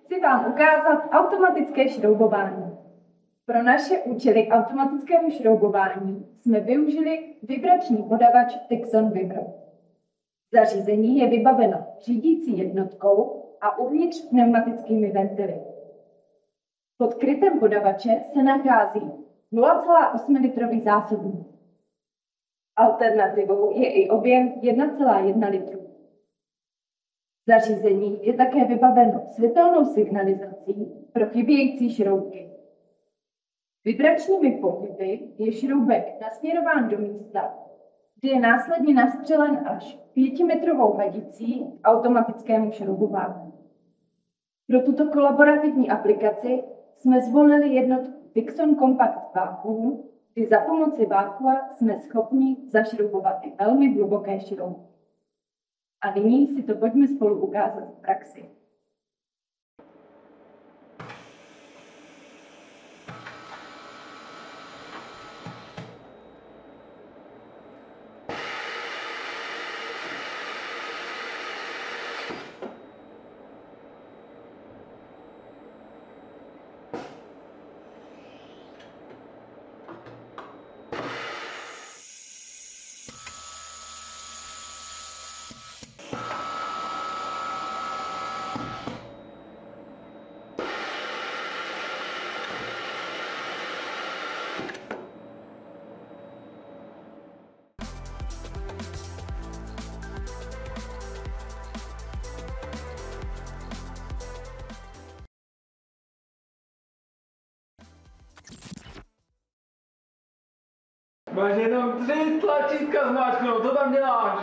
chci vám ukázat automatické šroubování. Pro naše účely automatického šroubování jsme využili vibrační podavač Tixon Vibro. Zařízení je vybaveno řídící jednotkou a uvnitř pneumatickými ventily. Pod krytem podavače se nachází 0,8 litrový zásobník. Alternativou je i objem 1,1 litru. Zařízení je také vybaveno světelnou signalizací pro chybějící šroubky. Vibračními pohyby je šroubek nasměrován do místa, kde je následně nastřelen až 5metrovou hadicí k automatickému šroubování. Pro tuto kolaborativní aplikaci jsme zvolili jednotku Tixon Compact Vacuum, kdy za pomoci vákua jsme schopni zašroubovat i velmi hluboké šroubky. A nyní si to pojďme spolu ukázat v praxi. Máš jenom 3 tlačítka zmáčknout, co tam děláš?